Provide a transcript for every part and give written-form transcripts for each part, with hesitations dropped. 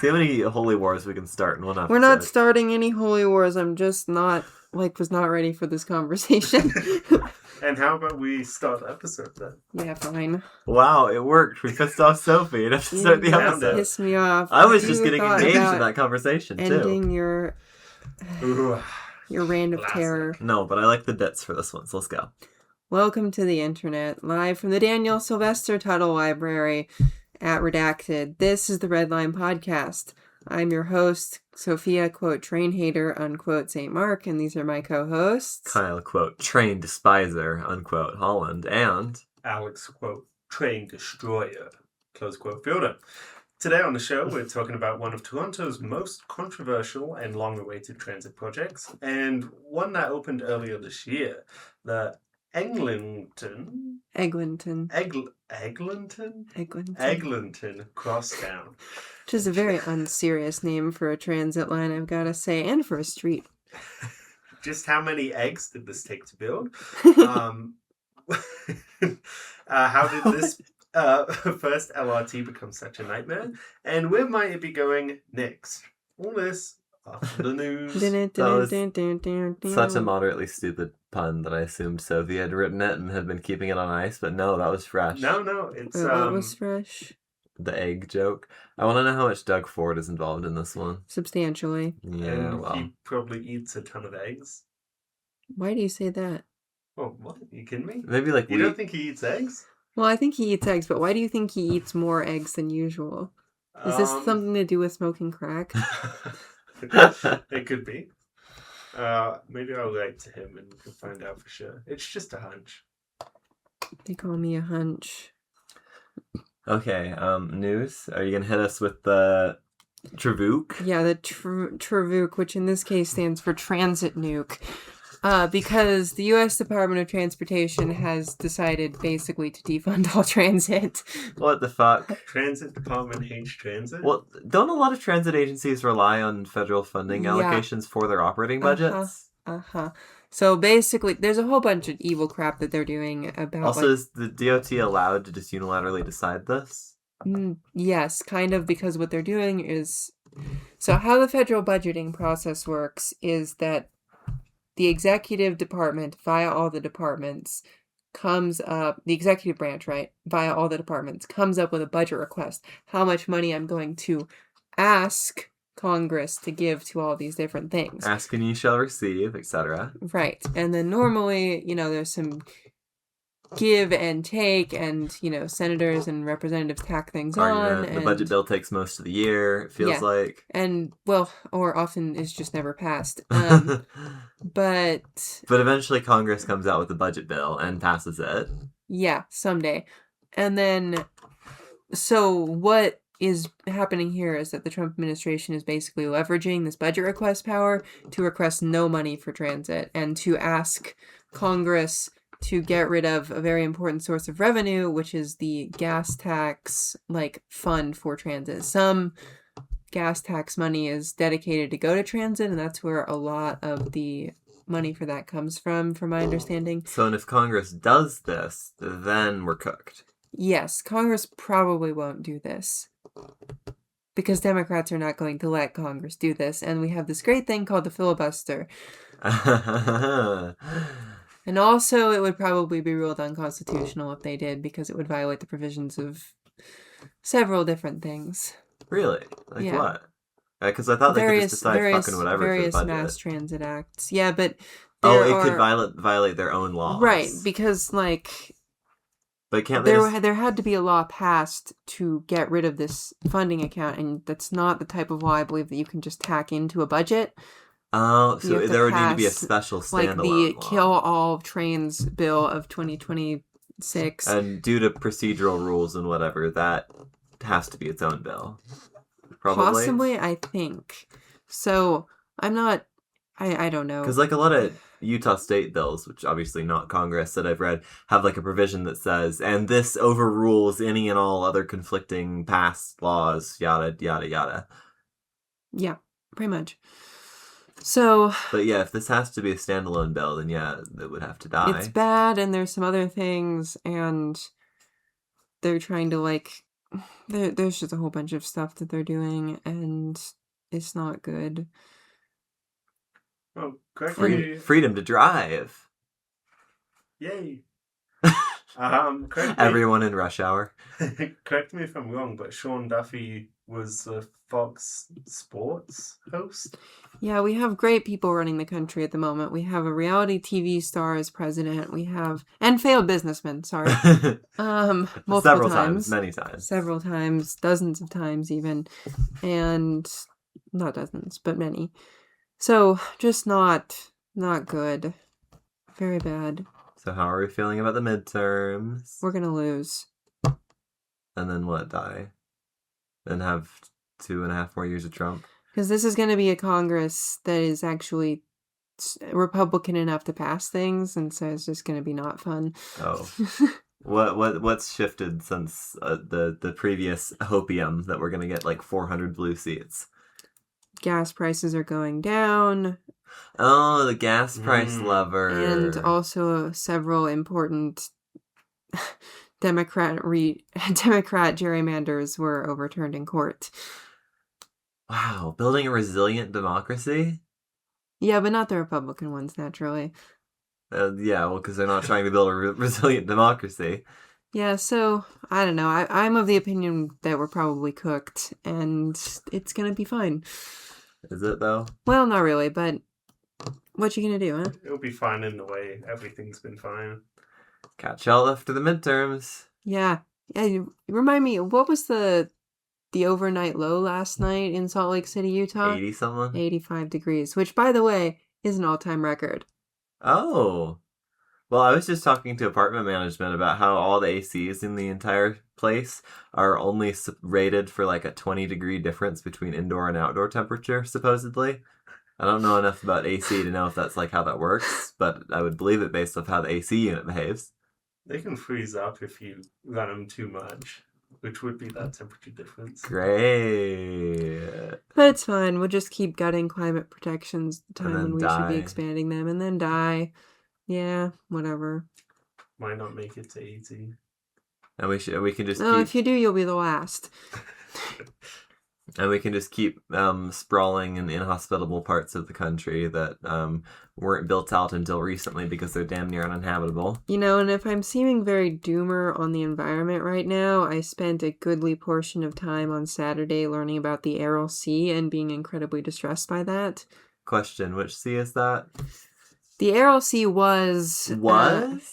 See how many holy wars we can start in one episode. We're not starting any holy wars. I'm just was not ready for this conversation. And how about we start the episode then? Yeah, fine. Wow, it worked. We pissed off Sophie. Enough to start the episode. Pissed me off. I was just getting engaged in that conversation, too. Ending your reign of terror. No, but I like the bits for this one, so let's go. Welcome to the internet, live from the Daniel Sylvester Tuttle Library at Redacted. This is the Red Line Podcast. I'm your host, Sophia, quote, train hater, unquote, St. Mark, and these are my co-hosts. Kyle, quote, train despiser, unquote, Holland, and... Alex, quote, train destroyer, close quote, Fielder. Today on the show, we're talking about one of Toronto's most controversial and long-awaited transit projects, and one that opened earlier this year, the Eglinton Crosstown. Which is a very unserious name for a transit line, I've got to say, and for a street. Just how many eggs did this take to build? How did this first LRT become such a nightmare? And where might it be going next? All this after the news. That was such a moderately stupid pun that I assumed Sophie had written it and had been keeping it on ice, but no, that was fresh. No, it's What was fresh? The egg joke. I want to know how much Doug Ford is involved in this one. Substantially. Yeah, and well. he probably eats a ton of eggs. Why do you say that? Oh, what? Are you kidding me? Maybe like You don't think he eats eggs? Well, I think he eats eggs, but why do you think he eats more eggs than usual? Is this something to do with smoking crack? It could be. Maybe I'll write to him and find out for sure. It's just a hunch. They call me a hunch. Okay, news. Are you going to hit us with the TRAVUC? Yeah, the TRAVUC, which in this case stands for Transit Nuke. Because the U.S. Department of Transportation has decided basically to defund all transit. What the fuck? Transit Department hates transit? Well, don't a lot of transit agencies rely on federal funding allocations for their operating budgets? So basically, there's a whole bunch of evil crap that they're doing about... Also, is the DOT allowed to just unilaterally decide this? Yes, kind of, because what they're doing is... So how the federal budgeting process works is that the executive department, via all the departments, comes up... The executive branch, right? Via all the departments, comes up with a budget request. How much money I'm going to ask Congress to give to all these different things. Ask and ye shall receive, etc. Right. And then normally, there's some give and take, and, senators and representatives tack things on. The budget bill takes most of the year, it feels like. And, or often is just never passed. But eventually Congress comes out with the budget bill and passes it. Yeah, someday. And then, so what is happening here is that the Trump administration is basically leveraging this budget request power to request no money for transit and to ask Congress to get rid of a very important source of revenue, which is the gas tax, fund for transit. Some gas tax money is dedicated to go to transit, and that's where a lot of the money for that comes from my understanding. So, and if Congress does this, then we're cooked. Yes, Congress probably won't do this. Because Democrats are not going to let Congress do this, and we have this great thing called the filibuster. And also, it would probably be ruled unconstitutional if they did, because it would violate the provisions of several different things. Really? What? Because I thought they could just decide fucking whatever for the various budget. mass transit acts. Yeah, but could violate their own laws. Right, because, But can't there had to be a law passed to get rid of this funding account, and that's not the type of law I believe that you can just tack into a budget. Oh, so there would need to be a special standalone the law. Kill All Trains Bill of 2026. And due to procedural rules and whatever, that has to be its own bill. Probably. Possibly, I think. So, I'm not... I don't know. Because a lot of Utah state bills, which obviously not Congress that I've read, have a provision that says, and this overrules any and all other conflicting past laws, yada, yada, yada. Yeah, pretty much. So... But yeah, if this has to be a standalone bill, then yeah, it would have to die. It's bad, and there's some other things, and they're trying to, there's just a whole bunch of stuff that they're doing, and it's not good. Well, correct Free, me. freedom to drive. Yay. Correct me. Everyone in rush hour. Correct me if I'm wrong, but Sean Duffy was the Fox Sports host. Yeah, we have great people running the country at the moment. We have a reality TV star as president. We have and failed businessman. Sorry, multiple Several times, many times, several times, dozens of times even, and not dozens, but many. So just not good. Very bad. So how are we feeling about the midterms? We're gonna lose. And then what? Die? And have 2.5 more years of Trump? Because this is going to be a Congress that is actually Republican enough to pass things, and so it's just going to be not fun. Oh. What's shifted since the previous hopium that we're going to get like 400 blue seats? Gas prices are going down. Oh, the gas price lever. And also several important Democrat gerrymanders were overturned in court. Wow, building a resilient democracy? Yeah, but not the Republican ones, naturally. Yeah, well, because they're not trying to build a resilient democracy. Yeah, so, I don't know. I'm of the opinion that we're probably cooked, and it's gonna be fine. Is it, though? Well, not really, but what you gonna do, huh? It'll be fine in the way everything's been fine. Catch y'all after the midterms. Yeah. Remind me, what was the overnight low last night in Salt Lake City, Utah? 80-something? 85 degrees, which, by the way, is an all-time record. Oh. Well, I was just talking to apartment management about how all the ACs in the entire place are only rated for like a 20-degree difference between indoor and outdoor temperature, supposedly. I don't know enough about AC to know if that's like how that works, but I would believe it based off how the AC unit behaves. They can freeze up if you run them too much, which would be that temperature difference. Great. But it's fine. We'll just keep gutting climate protections the time when we should die. be expanding them, and then die. Yeah, whatever. Might not make it to 80. And we can just Oh, keep... if you do, you'll be the last. And we can just keep sprawling in inhospitable parts of the country that weren't built out until recently because they're damn near uninhabitable. You know, and if I'm seeming very doomer on the environment right now, I spent a goodly portion of time on Saturday learning about the Aral Sea and being incredibly distressed by that. Question, which sea is that? The Aral Sea was...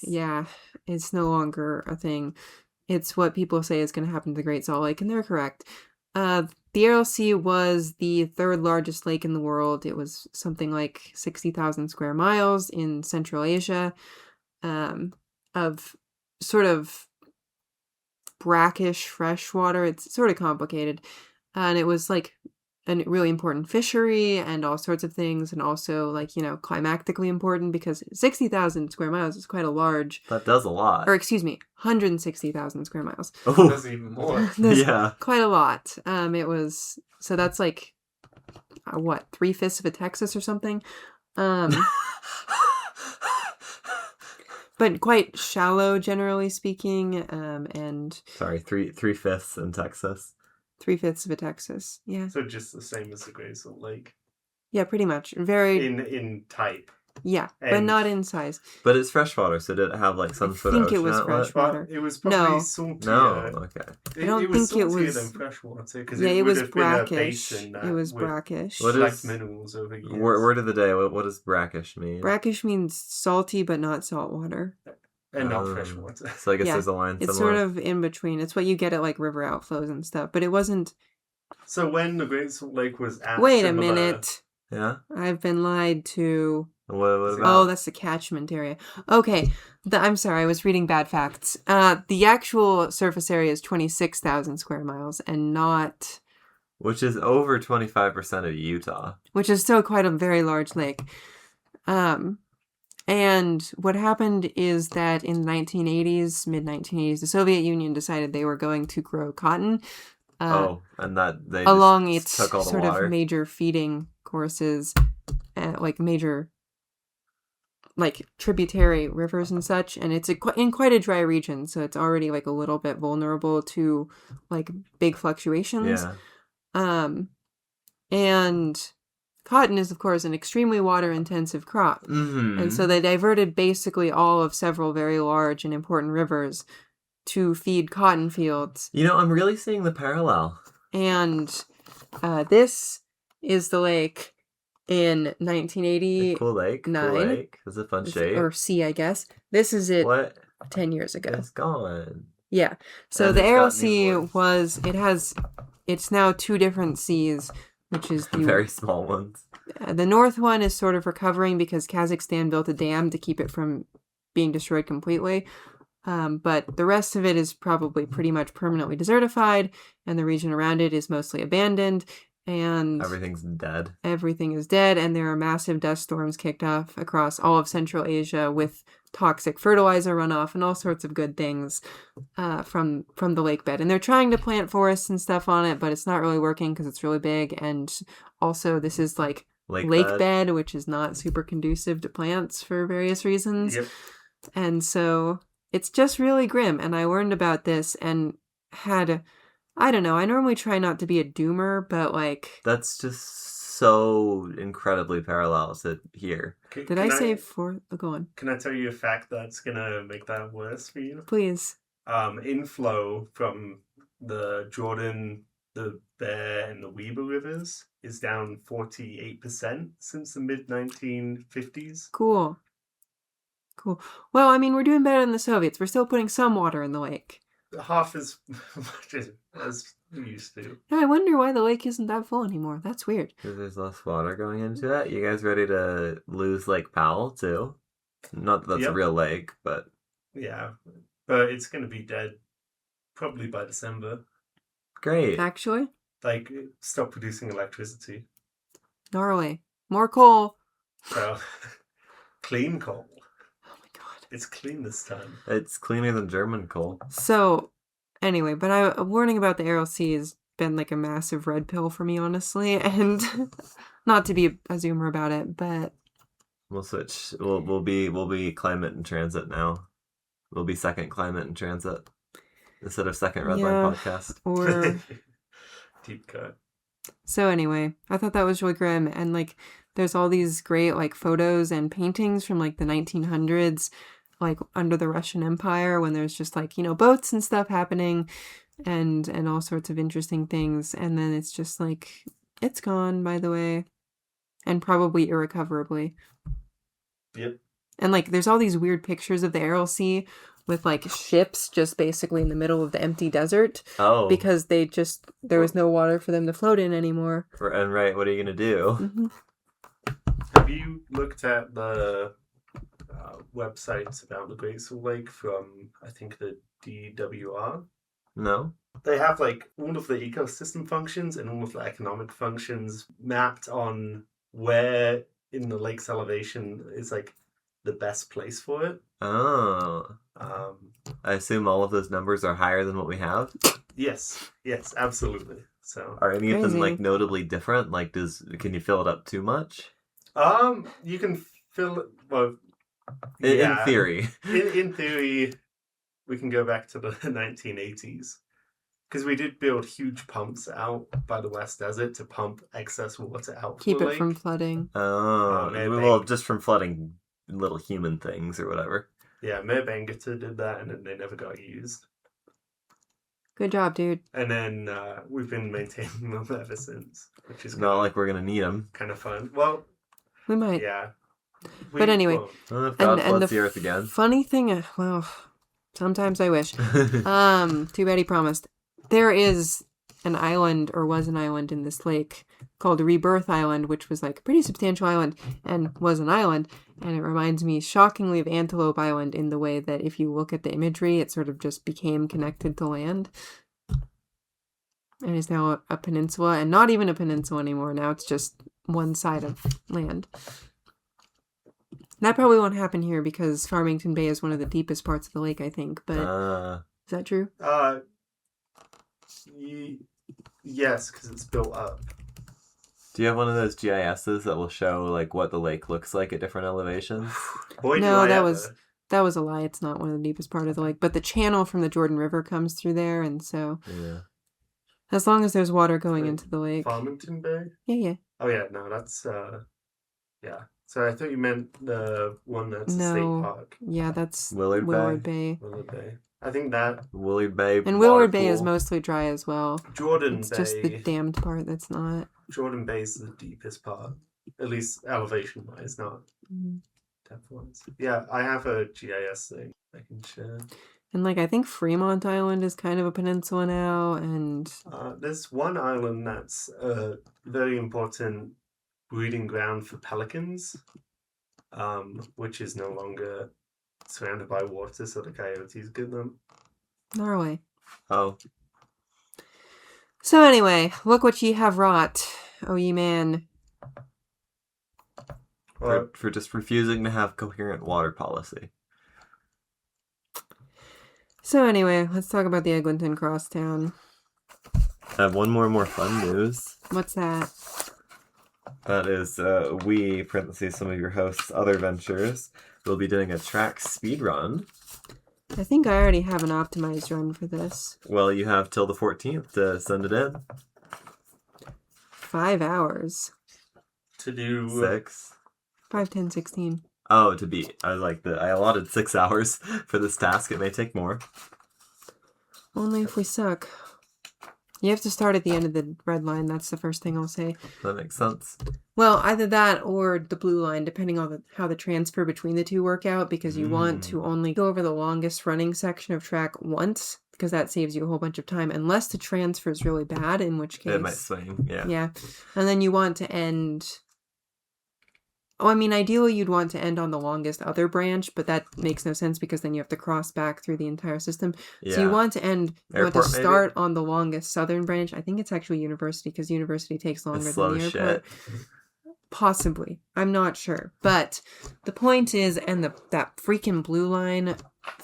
Yeah, it's no longer a thing. It's what people say is going to happen to the Great Salt Lake, and they're correct. The Aral Sea was the third largest lake in the world. It was something like 60,000 square miles in Central Asia, of sort of brackish freshwater. It's sort of complicated. And it was like a really important fishery and all sorts of things, and also like, you know, climactically important because 60,000 square miles is quite a large... That does a lot. Or excuse me, 160,000 square miles. Oh, That's even more. yeah. Quite a lot. It was... So that's like, what, 3/5 of a Texas or something? But quite shallow, generally speaking, and... Sorry, 3/5 in Texas. 3/5 of a Texas, yeah. So just the same as the Great Salt Lake. Yeah, pretty much. Very... In type. Yeah, but And- not in size. But it's freshwater, so did it have like some sort of think it ocean was outlet? fresh water. But it was probably No. saltier. No, okay. I don't it was think it saltier was- than freshwater because Yeah, it would was have been a brackish. basin It was with brackish. What collect is- minerals over years. Word of the day, what does brackish mean? Brackish means salty, but not salt water. And not Oh. freshwater. So I guess Yeah, there's a line It's somewhere. sort of in between. It's what you get at like river outflows and stuff, but it wasn't... So when the Great Salt Lake was at Wait a similar- minute. Yeah? I've been lied to. What Oh, about? that's the catchment area. Okay. I'm sorry, I was reading bad facts. The actual surface area is 26,000 square miles and not... Which is over 25% of Utah. Which is still quite a very large lake. And what happened is that in the 1980s, mid-1980s, the Soviet Union decided they were going to grow cotton. And that they Along just its took all the sort water. of major feeding courses, like major like tributary rivers and such, and it's in quite a dry region, so it's already like a little bit vulnerable to like big fluctuations. Yeah. And cotton is of course an extremely water intensive crop. And so they diverted basically all of several very large and important rivers to feed cotton fields. You know, I'm really seeing the parallel. And this is the lake in 1989. Cool lake. Cool lake. It's a fun shape. Or sea, I guess. This is it. What? 10 years ago. It's gone. Yeah. So And the it's Aral got new Sea it's now two different seas, which is the very small ones. The north one is sort of recovering because Kazakhstan built a dam to keep it from being destroyed completely. But the rest of it is probably pretty much permanently desertified, and the region around it is mostly abandoned, and everything's dead. Everything is dead, and there are massive dust storms kicked off across all of Central Asia with toxic fertilizer runoff and all sorts of good things from the lake bed. And they're trying to plant forests and stuff on it, but it's not really working because it's really big. And also, this is like lake bed, which is not super conducive to plants for various reasons. Yep. And so it's just really grim. And I learned about this and I don't know, I normally try not to be a doomer, but like... That's just so incredibly parallel to here. Did I say four? Oh, go on. Can I tell you a fact that's going to make that worse for you? Please. Inflow from the Jordan, the Bear, and the Weber rivers is down 48% since the mid-1950s. Cool. Well, I mean, we're doing better than the Soviets. We're still putting some water in the lake. Half as much as we used to. Yeah, I wonder why the lake isn't that full anymore. That's weird. Because there's less water going into it. You guys ready to lose Lake Powell, too? Not that that's a real lake, but... Yeah, but it's going to be dead probably by December. Great. Actually? Like, stop producing electricity. Gnarly. More coal. So, clean coal. God. It's clean this time. It's cleaner than German coal. So, anyway, but learning about the Aral Sea has been like a massive red pill for me, honestly, and not to be a zoomer about it, but we'll switch. We'll be climate and transit now. We'll be second climate and transit instead of second Redline podcast. Or deep cut. So anyway, I thought that was really grim, and like there's all these great like photos and paintings from like the 1900s, like under the Russian Empire, when there's just like, you know, boats and stuff happening and all sorts of interesting things, and then it's just like it's gone, by the way, and probably irrecoverably. Yep. And like there's all these weird pictures of the Aral Sea with like ships just basically in the middle of the empty desert. Oh. Because there was no water for them to float in anymore. And right, what are you going to do? Mm-hmm. Have you looked at the websites about the Great Salt Lake from, I think, the DWR? No. They have like all of the ecosystem functions and all of the economic functions mapped on where in the lake's elevation is like the best place for it. Oh. I assume all of those numbers are higher than what we have? Yes, absolutely. So are any of them like notably different? Like can you fill it up too much? You can fill it, well, in theory. In theory, we can go back to the 1980s. Because we did build huge pumps out by the West Desert to pump excess water out. Keep it from flooding. Well, just from flooding little human things or whatever. Yeah, Mayor Bangata did that, and then they never got used. Good job, dude. And then we've been maintaining them ever since, which is not like we're gonna need them. Kind of fun. Well, we might. Yeah. But anyway, if God floods the earth again. Funny thing, well, sometimes I wish. Too bad he promised. There is an island, or was an island in this lake called Rebirth Island, which was like a pretty substantial island and was an island. And it reminds me shockingly of Antelope Island in the way that if you look at the imagery, it sort of just became connected to land. And is now a peninsula, and not even a peninsula anymore. Now it's just one side of land. That probably won't happen here because Farmington Bay is one of the deepest parts of the lake, I think. But is that true? Yes, because it's built up. Do you have one of those GISs that will show like what the lake looks like at different elevations? Boy, do No, I that ever. was a lie. It's not one of the deepest part of the lake, but the channel from the Jordan River comes through there, and so Yeah. as long as there's water going into the lake. Farmington Bay? Yeah. Oh, yeah, no, that's, yeah. So I thought you meant the one that's a state No. park. Yeah, that's Willard Bay? Willard Bay. I think that Willard Bay. And Willard Bay water is pool. mostly dry as well. Jordan It's Bay. just the damned part that's not. Jordan Bay is the deepest part, at least elevation wise, not depth wise. Yeah, I have a GIS thing I can share. And like I think Fremont Island is kind of a peninsula now, and There's one island that's a very important breeding ground for pelicans, which is no longer surrounded by water, so the coyotes get them. Norway. Oh. So anyway, look what ye have wrought, oh ye man. For just refusing to have coherent water policy. So anyway, let's talk about the Eglinton Crosstown. I have one more fun news. What's that? That is, we, parentheses, some of your hosts' other ventures, will be doing a TRAX speedrun. I think I already have an optimized run for this. Well, you have till the 14th to send it in. 5 hours. To do 6. 5, 10, 16. Oh, to beat. I allotted 6 hours for this task. It may take more. Only if we suck. You have to start at the end of the red line. That's the first thing I'll say. That makes sense. Well, either that or the blue line, depending on how the transfer between the two work out, because you want to only go over the longest running section of track once, because that saves you a whole bunch of time, unless the transfer is really bad, in which case... It might swing, yeah. Yeah. And then you want to end... Oh, I mean, ideally you'd want to end on the longest other branch, but that makes no sense because then you have to cross back through the entire system. Yeah. So you want to end, you Airport, want to start maybe? on the longest southern branch. I think it's actually University because University takes longer It's slow than the as airport. shit. Possibly. I'm not sure. But the point is, and that freaking blue line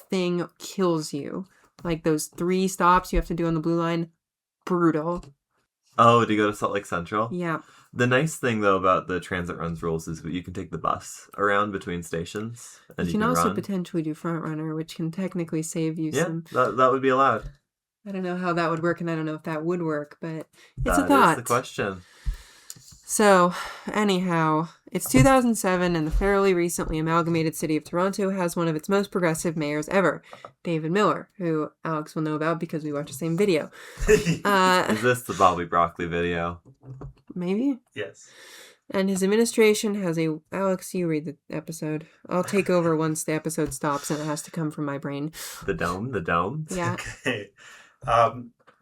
thing kills you. Like those 3 stops you have to do on the blue line, brutal. Oh, to go to Salt Lake Central? Yeah. The nice thing, though, about the transit runs rules is that you can take the bus around between stations. And You can also run. potentially do front runner, which can technically save you some... that would be allowed. I don't know how that would work, and I don't know if that would work, but it's That a thought. is the question. So, anyhow, it's 2007, and the fairly recently amalgamated city of Toronto has one of its most progressive mayors ever, David Miller, who Alex will know about because we watched the same video. Is this the Bobby Broccoli video? Maybe? Yes. And his administration has a... Alex, you read the episode. I'll take over once the episode stops, and it has to come from my brain. The dome? Yeah. Okay.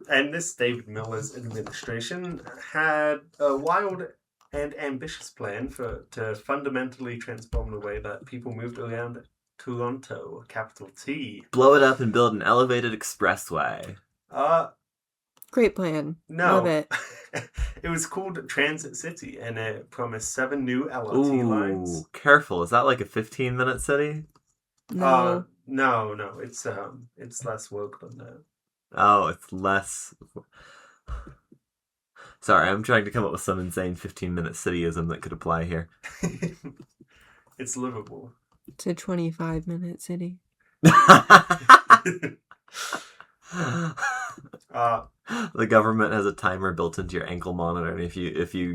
And this David Miller's administration had a wild and ambitious plan to fundamentally transform the way that people moved around Toronto, capital T. Blow it up and build an elevated expressway. Great plan. No. Love it. It was called Transit City, and it promised 7 new LRT lines. Careful. Is that like a 15-minute city? No. No. It's less woke than that. Oh, it's less... Sorry, I'm trying to come up with some insane 15-minute cityism that could apply here. It's livable. It's a 25-minute city. The government has a timer built into your ankle monitor, and if you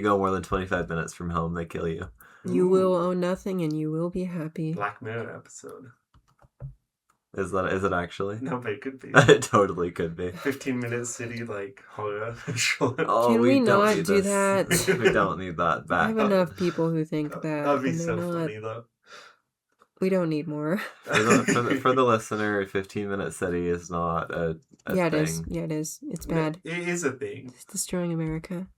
go more than 25 minutes from home, they kill you. You will own nothing, and you will be happy. Black Mirror episode. Is it actually? No, but it could be. It totally could be. 15-minute city, like, horror show. Oh, Can we don't not need do this. that? We don't need that I back. have enough people who think that. That'd be and so they're not. funny, though. We don't need more. For the listener, a 15-minute city is not a Yeah, thing. it is. Yeah, it is. It's bad. It is a thing. It's destroying America.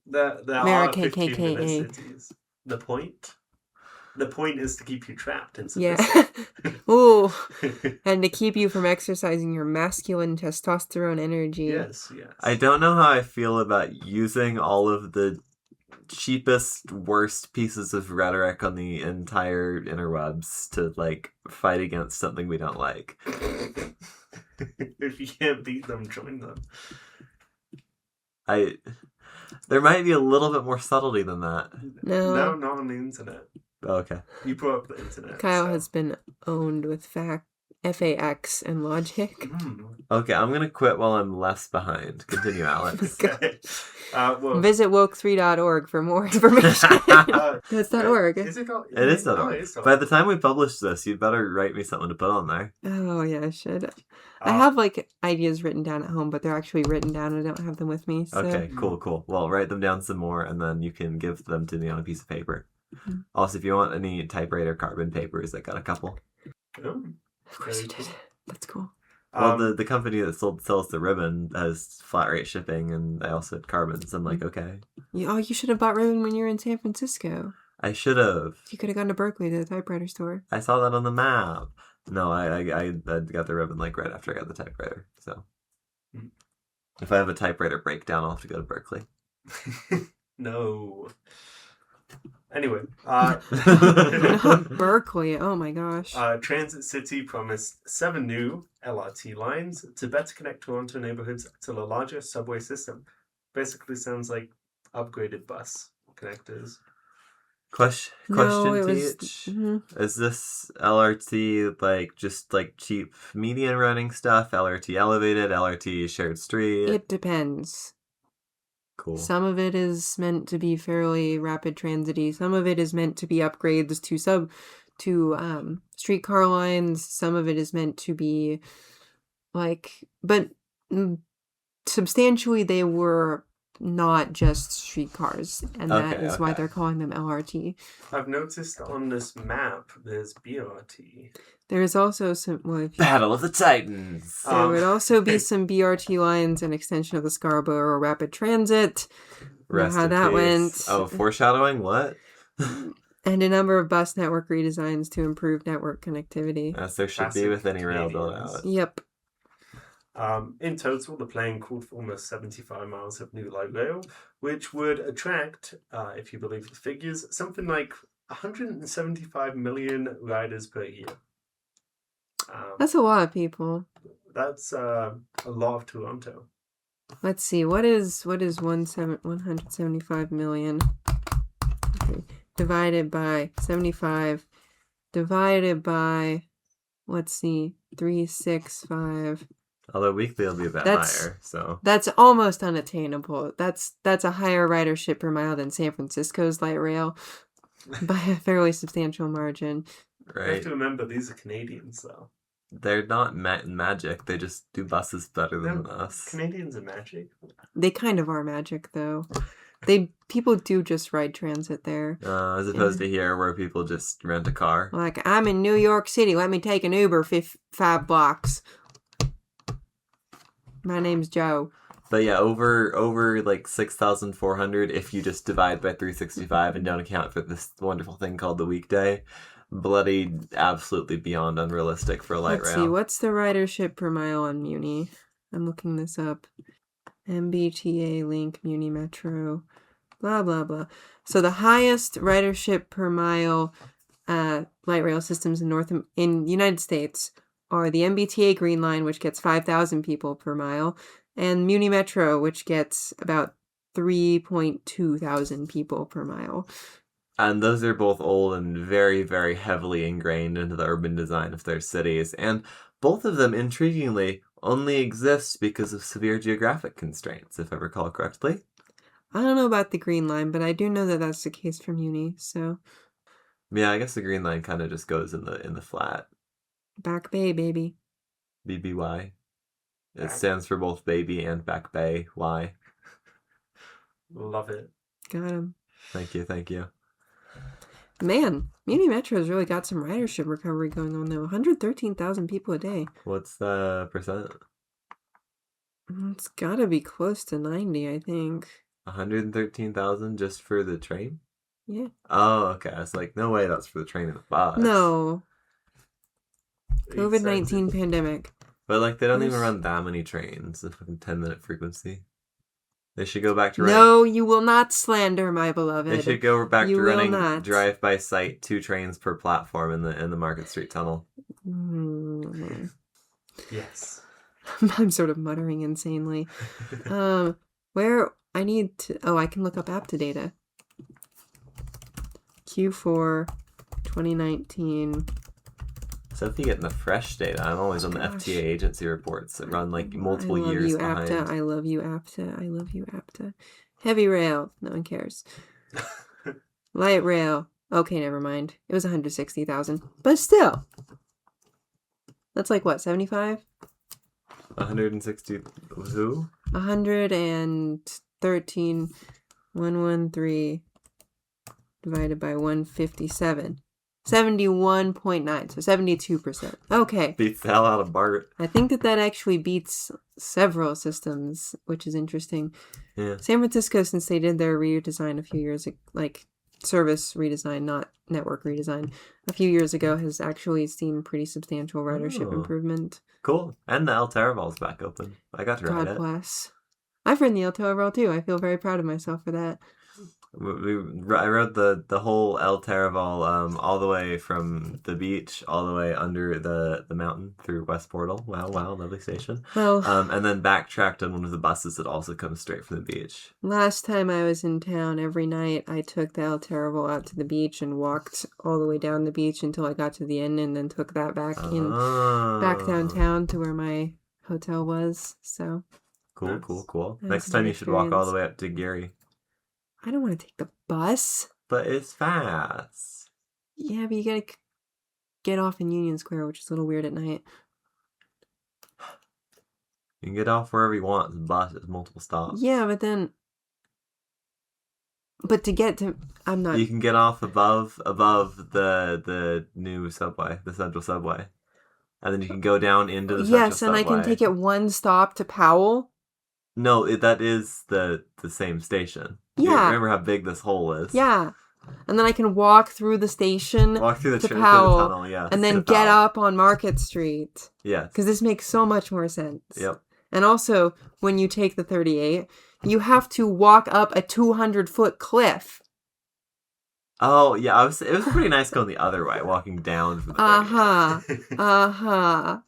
There are America, 15-minute KKA. cities. The point is to keep you trapped in Yeah. submissive. Ooh. And to keep you from exercising your masculine testosterone energy. Yes. I don't know how I feel about using all of the cheapest, worst pieces of rhetoric on the entire interwebs to, like, fight against something we don't like. If you can't beat them, join them. There might be a little bit more subtlety than that. No. not on the internet. Okay. You brought up the internet. Kyle so. has been owned with FAX and Logic. Okay, I'm gonna quit while I'm less behind. Continue, Alex. Okay. Well, Visit woke3.org for more information. That's .org. Is it? It is .org. .org. It is .org. By the time we publish this, you'd better write me something to put on there. Oh, yeah, I should. I have, like, ideas written down at home, but they're actually written down. I don't have them with me, so... Okay, cool. Well, write them down some more, and then you can give them to me on a piece of paper. Mhm. Also, if you want any typewriter carbon papers, I got a couple. Oh, Of course you very did. That's cool. Well, the company that sells the ribbon has flat rate shipping, and I also had carbons. I'm like, okay. You should have bought ribbon when you were in San Francisco. I should have. You could have gone to Berkeley to the typewriter store. I saw that on the map. No, I got the ribbon like right after I got the typewriter. So if I have a typewriter breakdown, I'll have to go to Berkeley. No. Anyway, Berkeley. Oh my gosh. Transit City promised 7 new LRT lines to better connect Toronto neighborhoods to the larger subway system. Basically sounds like upgraded bus connectors. Question No, it was- TH. Mhm. Is this LRT just cheap median running stuff? LRT elevated, LRT shared street? It depends. Cool. Some of it is meant to be fairly rapid transity. Some of it is meant to be upgrades to streetcar lines. Some of it is meant to be but substantially they were not just streetcars, and that is why they're calling them LRT. I've noticed on this map there's BRT. There is also some Battle of the Titans. there would also be some BRT lines, an extension of the Scarborough Rapid Transit. Rest how in that peace. went. Oh, foreshadowing? What? And a number of bus network redesigns to improve network connectivity. As there should be Classic with any rail build Canadians. out. Yep. In total, the plan called for almost 75 miles of new light rail, which would attract, if you believe the figures, something like 175 million riders per year. That's a lot of people. That's a lot of Toronto. Let's see. What is 175 million? Okay. Divided by 75. Divided by, let's see, 365. Although weekly will be a bit higher, so That's almost unattainable. That's a higher ridership per mile than San Francisco's light rail by a fairly substantial margin. You have right. to remember, these are Canadians, though. They're not magic. They just do buses better than us. Canadians are magic. They kind of are magic, though. People do just ride transit there. As opposed to here, where people just rent a car. Like, I'm in New York City. Let me take an Uber 5 blocks. My name's Joe. But yeah, over 6,400 if you just divide by 365 and don't account for this wonderful thing called the weekday. Bloody, absolutely beyond unrealistic for a light Let's rail. see, what's the ridership per mile on Muni? I'm looking this up. MBTA link Muni Metro. Blah, blah, blah. So the highest ridership per mile light rail systems in United States are the MBTA Green Line, which gets 5,000 people per mile, and Muni Metro, which gets about 3.2 thousand people per mile. And those are both old and very, very heavily ingrained into the urban design of their cities. And both of them, intriguingly, only exist because of severe geographic constraints, if I recall correctly. I don't know about the Green Line, but I do know that that's the case for Muni, so... Yeah, I guess the Green Line kind of just goes in the flat. Back Bay, baby. BBY. It stands for both baby and back bay. Y. Love it. Got him. Thank you. Man, Muni Metro's really got some ridership recovery going on, though. 113,000 people a day. What's the percent? It's gotta be close to 90, I think. 113,000 just for the train? Yeah. Oh, okay. I was like, no way that's for the train and the bus. No. COVID-19 pandemic. But they don't even run that many trains. A fucking 10-minute frequency. They should go back to running. No, you will not slander my beloved. They should go back You to will running not. drive-by sight 2 trains per platform in the Market Street Tunnel. Yes. I'm sort of muttering insanely. Where I need to... Oh, I can look up APTA data. Q4 2019. So if you get the fresh data, I'm always on the Gosh. FTA agency reports that run like multiple years behind. I love you, APTA. I love you, APTA. Heavy rail. No one cares. Light rail. Okay, never mind. It was 160,000. But still. That's like what, 75? 160 who? 113. 113 divided by 157. 71.9, so 72%. Okay. Beats the hell out of Bart. I think that actually beats several systems, which is interesting. Yeah. San Francisco, since they did their redesign a few years, like service redesign, not network redesign, a few years ago, has actually seen pretty substantial ridership improvement. Cool. And the El Taraval's back open. I got to ride God it. bless. I've ridden the El Taraval too. I feel very proud of myself for that. I rode the whole El Taraval all the way from the beach all the way under the mountain through West Portal. Wow, lovely station. Well, and then backtracked on one of the buses that also comes straight from the beach. Last time I was in town, every night I took the El Taraval out to the beach and walked all the way down the beach until I got to the end, and then took that back back downtown to where my hotel was. So cool. That Next was time an you should walk all the experience. way up to Gary. I don't want to take the bus. But it's fast. Yeah, but you gotta get off in Union Square, which is a little weird at night. You can get off wherever you want. The bus is multiple stops. Yeah, but to get to... I'm not... You can get off above the new subway, the Central Subway. And then you can go down into the Central Subway. I can take it one stop to Powell. No, that is the same station. Yeah. Remember how big this hole is? Yeah. And then I can walk through the station Walk through the Powell, tunnel, yeah. and then get up on Market Street. Yes. Because this makes so much more sense. Yep. And also, when you take the 38, you have to walk up a 200-foot cliff. Oh, yeah. It was pretty nice going the other way, walking down from the 38.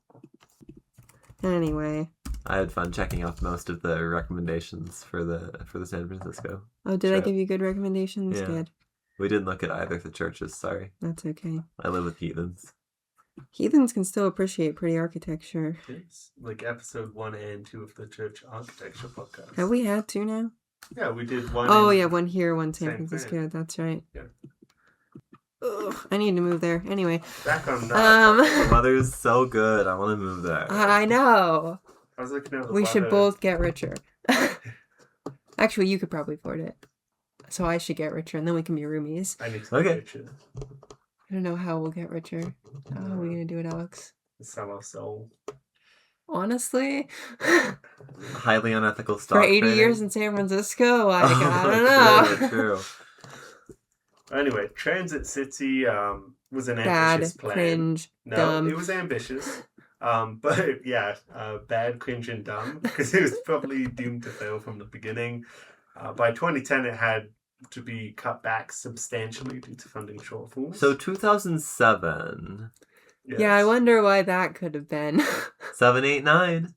Anyway. I had fun checking off most of the recommendations for the San Francisco. Oh, did I give you good recommendations? Yeah. Good. We didn't look at either of the churches, sorry. That's okay. I live with heathens. Heathens can still appreciate pretty architecture. It's like episode 1 and 2 of the Church Architecture podcast. Have we had 2 now? Yeah, we did one. Oh, yeah, one here, one San Same Francisco. thing. That's right. Yeah. Ugh, I need to move there. Anyway. Back on that. The weather's so good. I want to move there. I know. I was looking at the We should weather. both get richer. Actually, you could probably afford it. So I should get richer, and then we can be roomies. I need to Okay. get richer. I don't know how we'll get richer. How are we going to do it, Alex? Sell our soul. Honestly? Highly unethical stock For 80 trading. years in San Francisco? Like, I don't know. True. Anyway, Transit City was an Bad, ambitious plan. cringe, No, dumb. it was ambitious. But yeah, bad, cringe, and dumb, because it was probably doomed to fail from the beginning. By 2010, it had to be cut back substantially due to funding shortfalls. So 2007. Yes. Yeah, I wonder why that could have been. 7, 8, 9.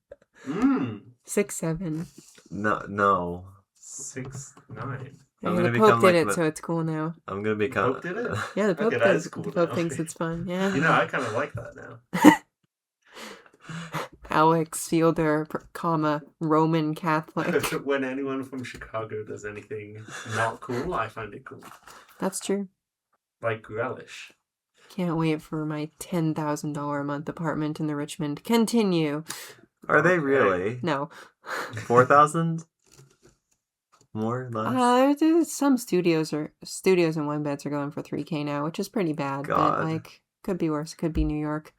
6, 7. No. 6, 9. I'm Yeah, gonna the become Pope did like it, the- so it's cool now. I'm gonna become. Pope did it? Yeah, the Pope Okay, that does. is cool The Pope now. thinks it's fun. Yeah. You know, I kind of like that now. Alex Fielder, Roman Catholic. When anyone from Chicago does anything not cool, I find it cool. That's true. Like Relish. Can't wait for my $10,000 a month apartment in the Richmond. Continue. Are they really No. 4,000? More, less? There's some studios and one beds are going for $3,000 now, which is pretty bad. But God. like, could be worse. Could be New York,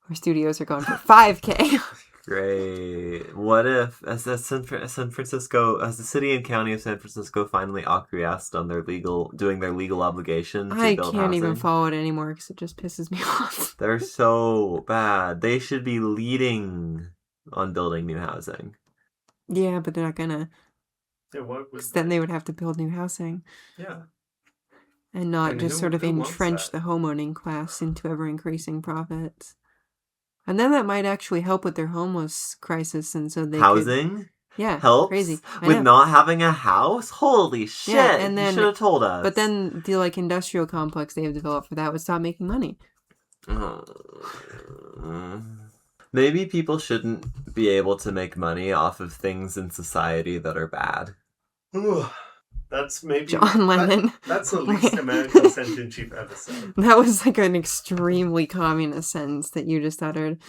where studios are going for $5,000. Great. What if, as the city and county of San Francisco finally acquiesced on doing their legal obligation to I build can't even housing? follow it anymore because it just pisses me off. They're so bad. They should be leading on building new housing. Yeah, but they're not gonna. Yeah, what was 'Cause then they would have to build new housing Yeah. and not And just who- sort of who wants entrench that? the homeowning class into ever increasing profits. And then that might actually help with their homeless crisis, and so they could... Housing? Yeah, helps crazy. I with know. not having a house? Holy shit. Yeah, and then- you should have told us. But then the like industrial complex they have developed for that would stop making money. Maybe people shouldn't be able to make money off of things in society that are bad. Ooh, that's maybe John Lennon. That's the least American sentence you've ever said. That was like an extremely communist sentence that you just uttered.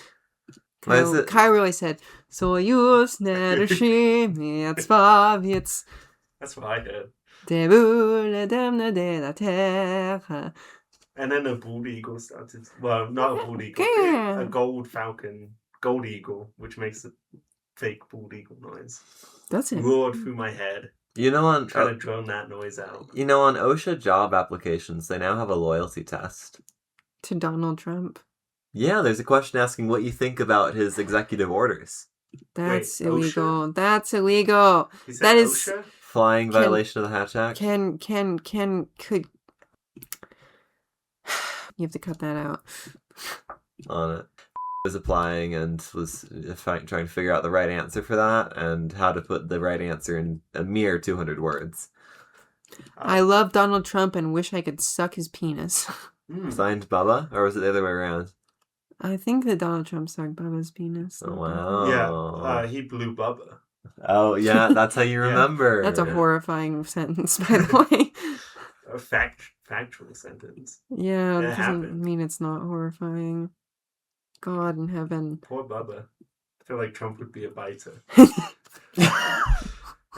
Why is it- Kai really said, Soyuz Svaviets That's what I heard. debout le damne de la terre. And then a bald eagle started. Well, not a bald eagle, Yeah. a gold falcon, gold eagle, which makes a fake bald eagle noise. That's it. Roared through my head, You know, on trying to drone that noise out. you know, on OSHA job applications, they now have a loyalty test. To Donald Trump. Yeah, there's a question asking what you think about his executive orders. That's Wait, illegal. That's illegal. He said That is- OSHA? Flying Can- violation of the Hatch Act. Could. You have to cut that out. On it. Was applying and was trying to figure out the right answer for that and how to put the right answer in a mere 200 words. I love Donald Trump and wish I could suck his penis. Signed Bubba? Or was it the other way around? I think that Donald Trump sucked Bubba's penis. Oh, wow. Yeah, he blew Bubba. Oh, yeah, that's how you Yeah. remember. That's a horrifying sentence, by the way. A factual sentence. Yeah, It that doesn't happened. mean it's not horrifying. God in heaven. Poor Bubba. I feel like Trump would be a biter.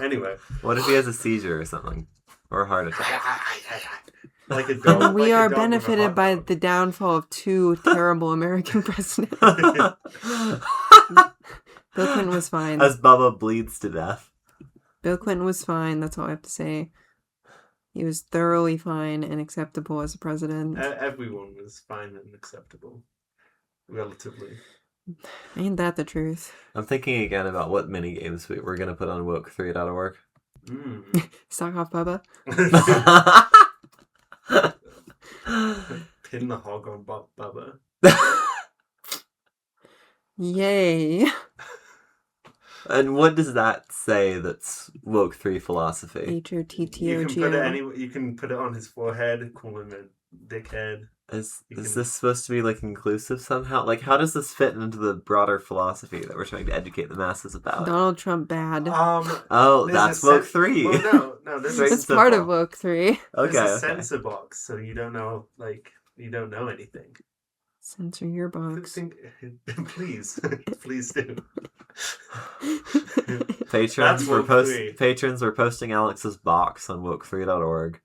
Anyway. What if he has a seizure or something? Or a heart attack? Like a dog. And we like a are dog with a benefited hot by dog. the downfall of two terrible American presidents. Bill Clinton was fine. As Bubba bleeds to death. Bill Clinton was fine. That's all I have to say. He was thoroughly fine and acceptable as a president. Everyone was fine and acceptable. Relatively. Ain't that the truth? I'm thinking again about what mini games we're going to put on woke3.org. Suck off Bubba. Pin the hog on Bubba. Yay. And what does that say that's woke3 philosophy? You can put it H-O-T-T-O-G-O. you can put it on his forehead, call him a dickhead. Is You can- this supposed to be like inclusive somehow? Like, how does this fit into the broader philosophy that we're trying to educate the masses about? Donald Trump bad. Oh, there's that's a sen- woke3. Well, no, there's Straight a, It's part of simple. Woke 3. Okay, there's a okay. censor box, so you don't know, you don't know anything. Censor your box. Please, please do. Patrons That's woke3. patrons were posting Alex's box on woke3.org.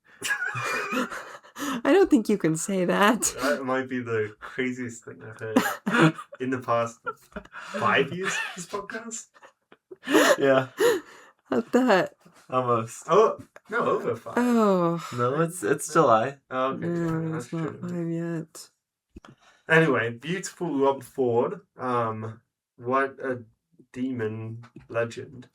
I don't think you can say that. That might be the craziest thing I've heard in the past 5 years of this podcast. Yeah, How's that? almost. Oh, no, over 5. Oh. No, it's July. Oh, okay, No, that's it's not true. 5 yet. Anyway, beautiful Rob Ford. What a demon legend.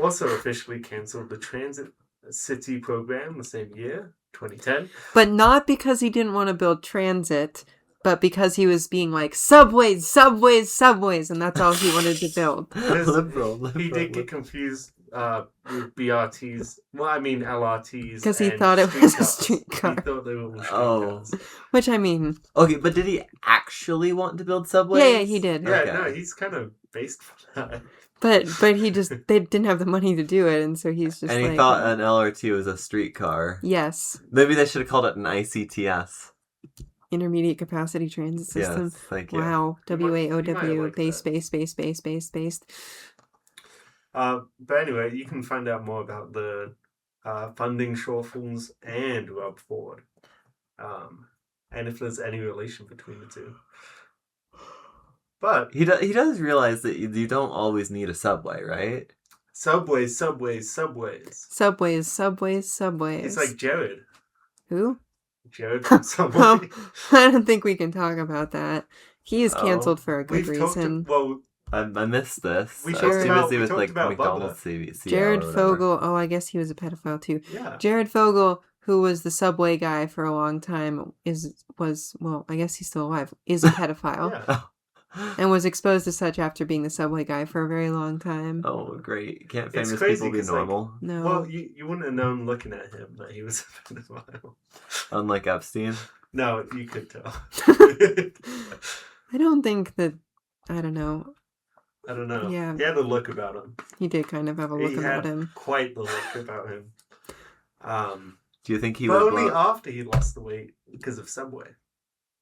Also officially cancelled the Transit City program the same year, 2010. But not because he didn't want to build transit, but because he was being like, subways, subways, subways, and that's all he wanted to build. liberal. He did get confused with BRTs. Well, I mean LRTs. Because he and thought it was a streetcars. streetcar. He thought they were all Oh. streetcars. Which, I mean, Okay, but did he actually want to build subways? yeah, he did. Yeah, Okay. no, he's kind of based for that. But he just, they didn't have the money to do it, and so he's just And he like, thought an LRT was a streetcar. yes, Maybe they should have called it an ICTS. intermediate capacity transit system. Yes, thank you. Wow, You might WAOW, like base, that. base, base, base, base, based. But anyway, you can find out more about the funding shortfalls and Rob Ford. And if there's any relation between the two. But He does realize that you don't always need a subway, right? subways, subways, subways. Subways, subways, subways. It's like Jared. Who? Jared from Subway. I don't think we can talk about that. He is Oh. canceled for a good We've talked. reason. Well, I missed this. We I talked was too about- busy we with talked like about McDonald's Bubba. CL Jared or whatever. Fogle. Oh, I guess he was a pedophile too. yeah. Jared Fogle, who was the subway guy for a long time, I guess he's still alive, is a pedophile. Yeah. and was exposed as such after being the subway guy for a very long time. Oh, great. Can't It's famous crazy people be 'cause, like, normal? No. Well, you wouldn't have known looking at him that he was a pedophile. Unlike Epstein? No, you could tell. I don't think that. I don't know. I don't know. Yeah. He had a look about him. He did kind of have a look He about had him. quite the look about him. Do you think he But would only blow- after he lost the weight because of Subway.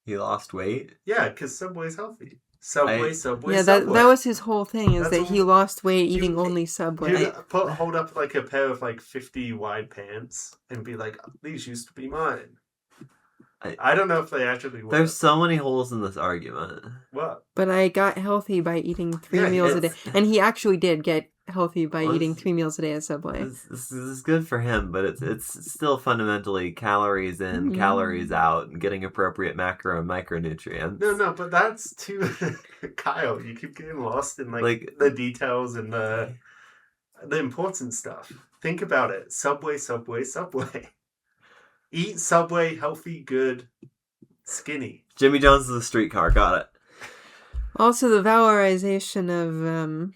He lost weight? Yeah, because Subway's healthy. Subway. Yeah, that was his whole thing, is That's that he all- lost weight he- eating only He Subway. would hold up like a pair of like 50 wide pants and be like, "These used to be mine." I don't know if they actually were. There's so many holes in this argument. What? But I got healthy by eating 3 Yeah, meals a day. it's- And he actually did get healthy by Well, eating it's- 3 meals a day at Subway. This is good for him, but it's still fundamentally calories in, calories out, and getting appropriate macro and micronutrients. No, but that's too Kyle. You keep getting lost in like the details and the important stuff. Think about it. Subway. Eat Subway, healthy, good, skinny. Jimmy Jones is a streetcar, got it. Also, the valorization of...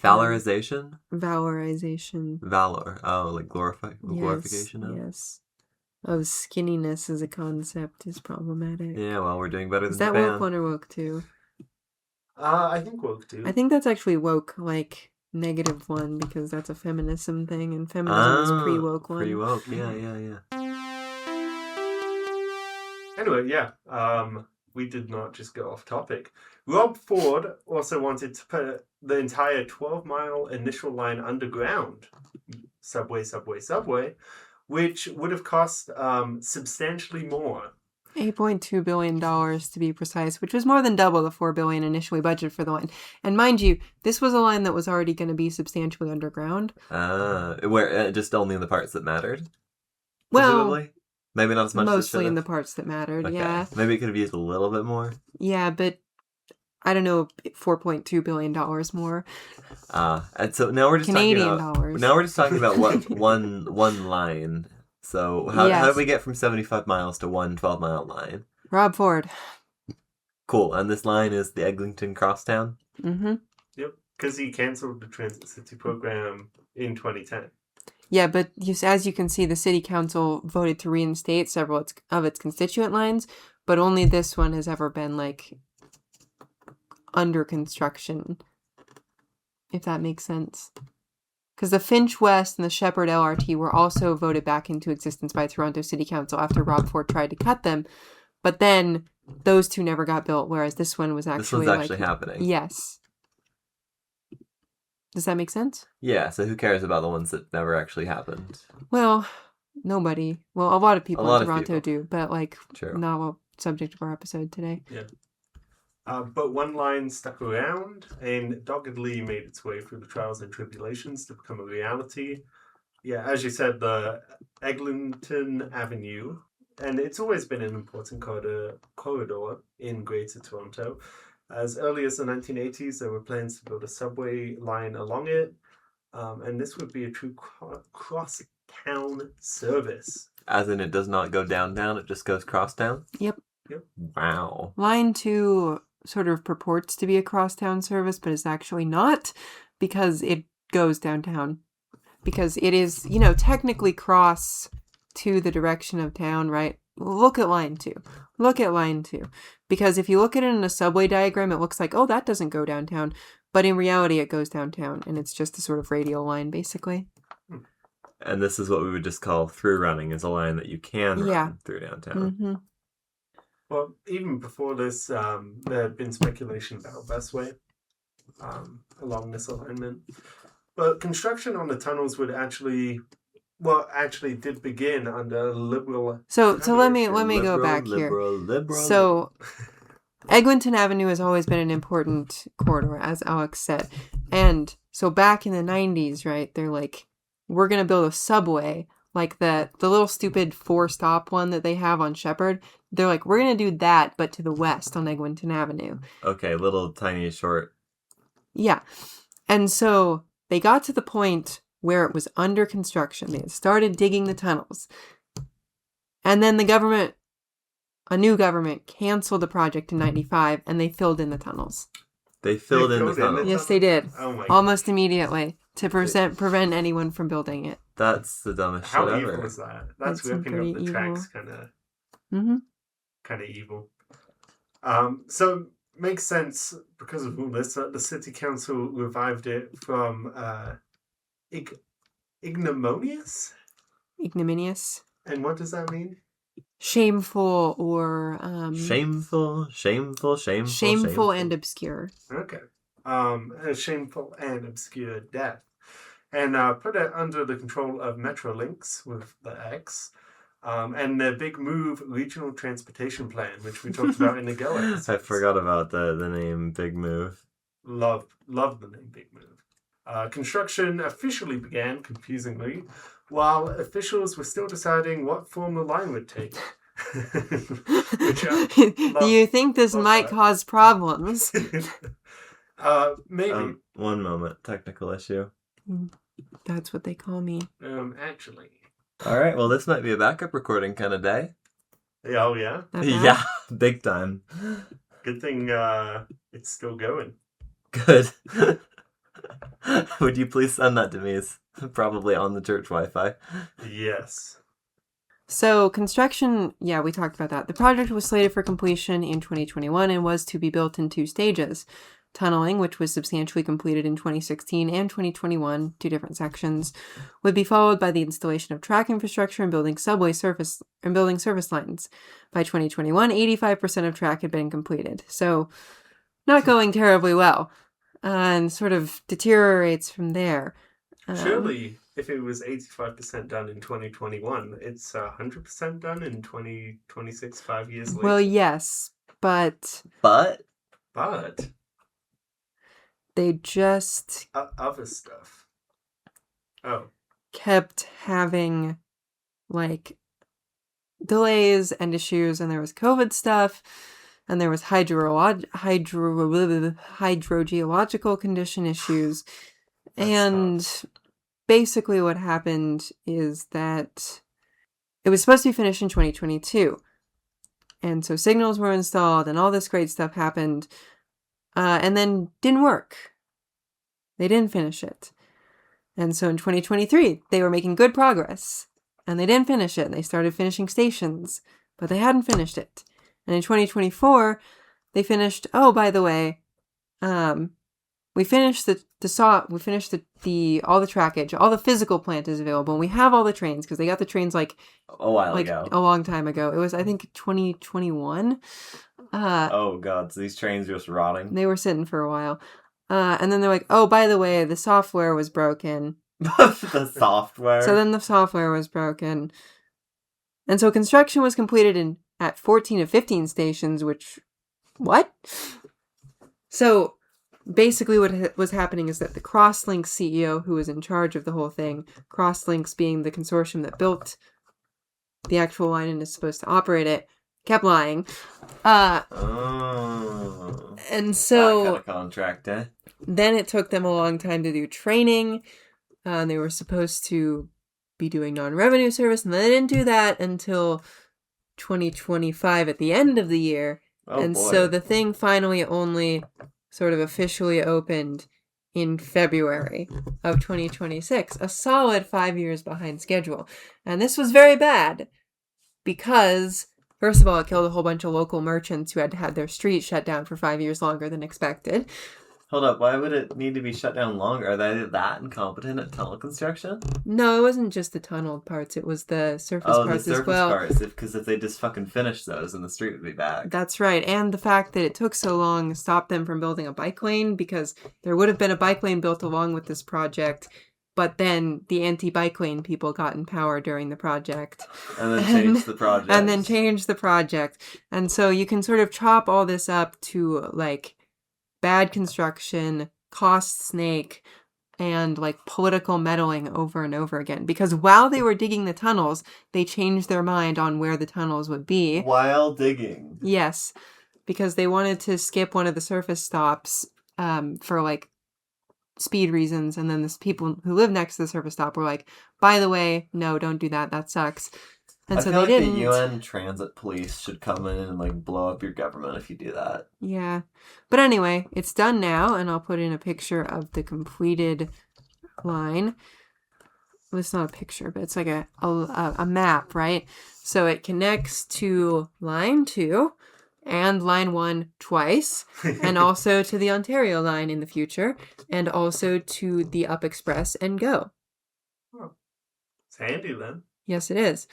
Valorization? Valorization. Valor. Oh, like glorification of? Yes. Of skinniness as a concept is problematic. Yeah, well, we're doing better Is than that Japan. woke 1 or woke 2? I think woke too. I think that's actually woke, like, -1, because that's a feminism thing, and feminism is pre-woke 1. Pre-woke, yeah. Anyway, yeah. We did not just go off topic. Rob Ford also wanted to put the entire 12-mile initial line underground. Subway, which would have cost substantially more. $8.2 billion to be precise, which was more than double the $4 billion initially budgeted for the line. And mind you, this was a line that was already going to be substantially underground. Where just only in the parts that mattered? Well, Presumably? Maybe not as much as it mostly should in the have? parts that mattered, Okay. yeah. Maybe it could have used a little bit more. Yeah, but I don't know, $4.2 billion more. And so now we're just Canadian talking about, dollars. Now we're just talking about what one line. So how Yes. do we get from 75 miles to one 12-mile line? Rob Ford. Cool. And this line is the Eglinton Crosstown? Mm-hmm. Yep, because he cancelled the Transit City program in 2010. Yeah, but as you can see, the city council voted to reinstate several of its constituent lines, but only this one has ever been, like, under construction, if that makes sense. Because the Finch West and the Shepherd LRT were also voted back into existence by Toronto City Council after Rob Ford tried to cut them, but then those two never got built, whereas this one was actually happening. Yes. Does that make sense? Yeah, so who cares about the ones that never actually happened? Well, nobody. Well, a lot of people A lot in of Toronto people. do, but, like, True. not a subject of our episode today. Yeah. But one line stuck around and doggedly made its way through the trials and tribulations to become a reality. Yeah, as you said, the Eglinton Avenue, and it's always been an important corridor in Greater Toronto. As early as the 1980s, there were plans to build a subway line along it, and this would be a true cross-town service. As in it does not go downtown, it just goes crosstown? Yep. Wow. Line 2 sort of purports to be a crosstown service, but is actually not, because it goes downtown. Because it is, technically cross to the direction of town, right? Look at line 2. Because if you look at it in a subway diagram, it looks like, oh, that doesn't go downtown. But in reality, it goes downtown, and it's just a sort of radial line, basically. And this is what we would just call through running, is a line that you can run through downtown. Mm-hmm. Well, even before this, there had been speculation about busway along this alignment. But construction on the tunnels would actually did begin under Liberal... So let me go back here. So Eglinton Avenue has always been an important corridor, as Alex said. And so back in the 90s, right, they're like, we're going to build a subway, like the little stupid 4-stop one that they have on Shepherd. They're like, we're going to do that, but to the west on Eglinton Avenue. Okay, little tiny short. Yeah. And so they got to the point where it was under construction. They had started digging the tunnels. And then the government a new government canceled the project in 95 and they filled in the tunnels. They filled in the tunnel. Yes, they did. Oh my Almost immediately to prevent anyone from building it. That's the dumbest How shit evil ever. is that? That's It's ripping pretty up the evil. tracks kind of Mm-hmm. evil. So makes sense because of all this that the city council revived it from ignominious. Ignominious. And what does that mean? Shameful or Shameful and obscure. Okay. A shameful and obscure death. And put it under the control of Metrolinx with the X. And the Big Move Regional Transportation Plan, which we talked about in the Go episodes. I forgot about the name Big Move. Love the name Big Move. Construction officially began, confusingly, while officials were still deciding what form the line would take. Do you think this might cause problems? Maybe. One moment. Technical issue. That's what they call me. Actually. All right. Well, this might be a backup recording kind of day. Oh, yeah? Yeah, big time. Good thing it's still going. Good. Would you please send that to me? It's probably on the church Wi-Fi. Yes. So construction, yeah, we talked about that. The project was slated for completion in 2021 and was to be built in 2 stages. Tunneling, which was substantially completed in 2016 and 2021, 2 different sections, would be followed by the installation of track infrastructure and building service lines. By 2021, 85% of track had been completed. So not going terribly well. And sort of deteriorates from there. Surely, if it was 85% done in 2021, it's 100% done in 2026, 5 years later. Well, yes, but they just other stuff. Oh. Kept having like delays and issues, and there was COVID stuff, and there was hydrogeological condition issues. And basically what happened is that it was supposed to be finished in 2022. And so signals were installed and all this great stuff happened. And then didn't work. They didn't finish it. And so in 2023, they were making good progress. And they didn't finish it. They started finishing stations. But they hadn't finished it. And in 2024, they finished, oh, by the way, we finished all the trackage, all the physical plant is available, and we have all the trains, because they got the trains like a while ago. A long time ago. It was, I think, 2021. Oh, God, so these trains are just rotting? They were sitting for a while. And then they're like, oh, by the way, the software was broken. The software? So then the software was broken. And so construction was completed at 14 of 15 stations, which... What? So basically what was happening is that the Crosslinks CEO, who was in charge of the whole thing, Crosslinks being the consortium that built the actual line and is supposed to operate it, kept lying. And so... That kind of contract, eh? Then it took them a long time to do training. They were supposed to be doing non-revenue service, and they didn't do that until 2025 at the end of the year. Oh, and boy. So the thing finally only sort of officially opened in February of 2026, a solid 5 years behind schedule. And this was very bad because, first of all, it killed a whole bunch of local merchants who had to have their streets shut down for 5 years longer than expected. Hold up, why would it need to be shut down longer? Are they that incompetent at tunnel construction? No, it wasn't just the tunneled parts, it was the surface parts as well. Oh, the surface parts, because if they just fucking finished those, then the street would be back. That's right, and the fact that it took so long stopped them from building a bike lane, because there would have been a bike lane built along with this project, but then the anti-bike lane people got in power during the project. And then changed the project. And so you can sort of chop all this up to, like, bad construction, cost snake, and like political meddling over and over again. Because while they were digging the tunnels, they changed their mind on where the tunnels would be. While digging? Yes, because they wanted to skip one of the surface stops for like speed reasons. And then the people who live next to the surface stop were like, by the way, no, don't do that. That sucks. And I so feel they like didn't. the UN transit police should come in and like blow up your government if you do that. Yeah. But anyway, it's done now, and I'll put in a picture of the completed line. Well, it's not a picture, but it's like a map, right? So it connects to line 2 and line 1 twice, and also to the Ontario line in the future, and also to the Up Express and Go. Oh, it's handy then. Yes, it is.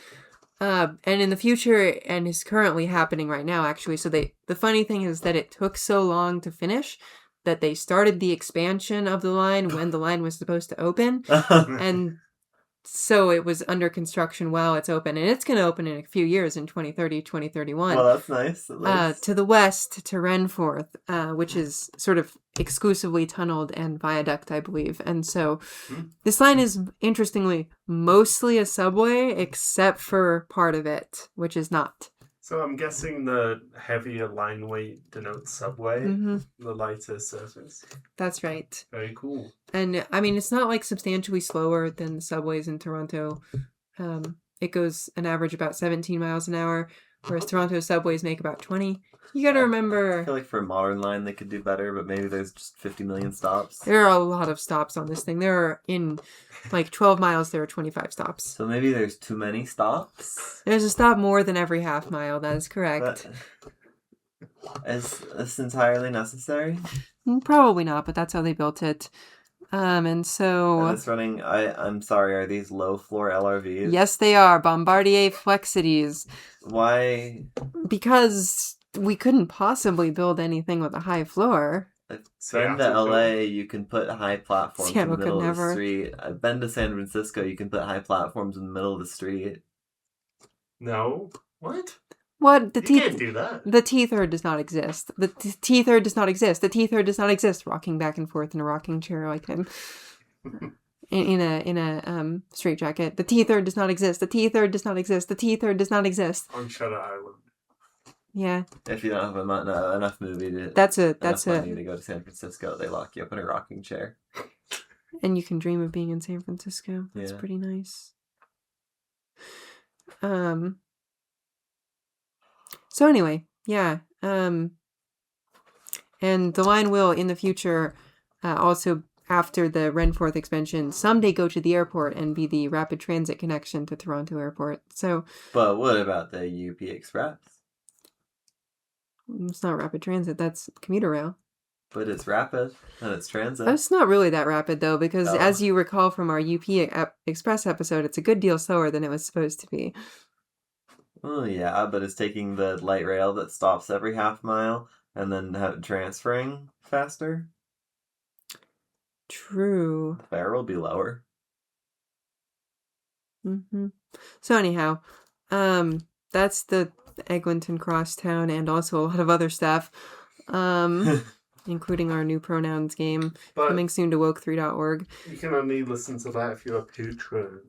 And in the future, and is currently happening right now, actually. So the funny thing is that it took so long to finish that they started the expansion of the line when the line was supposed to open. And so it was under construction while it's open. And it's going to open in a few years, in 2030, 2031. Well, that's nice. At least. To the west, to Renforth, which is sort of exclusively tunneled and viaduct, I believe. And so this line is, interestingly, mostly a subway, except for part of it, which is not. So I'm guessing the heavier line weight denotes subway, the lighter surface. That's right. Very cool. And, I mean, it's not, like, substantially slower than the subways in Toronto. It goes an average about 17 miles an hour, whereas Toronto subways make about 20. You gotta remember... I feel like for a modern line they could do better, but maybe there's just 50 million stops. There are a lot of stops on this thing. There are, in, like, 12 miles, there are 25 stops. So maybe there's too many stops? There's a stop more than every half mile, that is correct. But is this entirely necessary? Probably not, but that's how they built it. And so... And it's running, I'm sorry, are these low-floor LRVs? Yes, they are. Bombardier Flexities. Why? Because we couldn't possibly build anything with a high floor. I've been to LA, you can put high platforms in Seattle the middle could of the never. street. I've been to San Francisco, you can put high platforms in the middle of the street. No? What? What? You can't do that. The T-third does not exist. The T-third does not exist. The T-third does not exist. Rocking back and forth in a rocking chair like him. in a straitjacket. The T-third does not exist. The T-third does not exist. The T-third does not exist. On Shutter Island. Yeah. If you don't have enough money to go to San Francisco, they lock you up in a rocking chair. And you can dream of being in San Francisco. That's pretty nice. So anyway, yeah. And the line will, in the future, also, after the Renforth expansion, someday go to the airport and be the rapid transit connection to Toronto Airport. So, but what about the UP Express? It's not rapid transit, that's commuter rail. But it's rapid, and it's transit. It's not really that rapid, though, because as you recall from our UP Express episode, it's a good deal slower than it was supposed to be. Oh, yeah, but it's taking the light rail that stops every half mile and then transferring faster. True. The fare will be lower. So anyhow, that's the Eglinton Crosstown and also a lot of other stuff, including our new pronouns game, coming soon to woke3.org. You can only listen to that if you're a patron.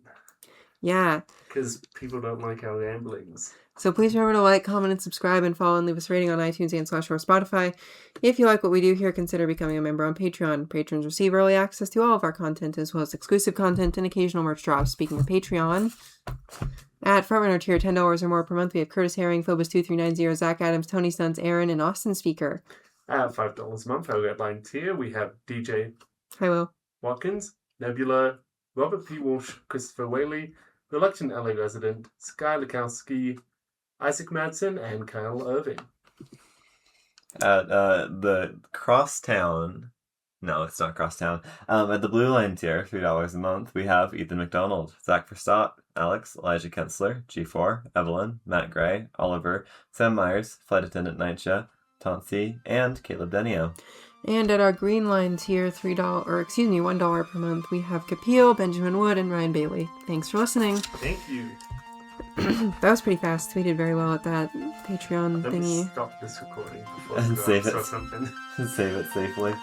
Yeah. Because people don't like our ramblings. So please remember to like, comment, and subscribe, and follow and leave us a rating on iTunes and / or Spotify. If you like what we do here, consider becoming a member on Patreon. Patrons receive early access to all of our content, as well as exclusive content and occasional merch drops. Speaking of Patreon, at Frontrunner tier, $10 or more per month, we have Curtis Herring, Phobos2390, Zach Adams, Tony Stunts, Aaron, and Austin Speaker. At $5 a month, our red line tier, we have DJ Hi, Will. Watkins, Nebula, Robert P. Walsh, Christopher Whaley, Reluctant LA Resident, Sky Lukowski, Isaac Madsen, and Kyle Irving. At the Crosstown, no, it's not Crosstown. At the Blue Line tier, $3 a month, we have Ethan McDonald, Zach Verstaat, Alex, Elijah Kensler, G4, Evelyn, Matt Gray, Oliver, Sam Myers, Flight Attendant Nightja, Tonsi, and Caleb Denio. And at our Green Line tier, $1 per month, we have Kapil, Benjamin Wood, and Ryan Bailey. Thanks for listening. Thank you. That was pretty fast. We did very well at that Patreon thingy. Let me stop this recording before and save it. something. Save it safely.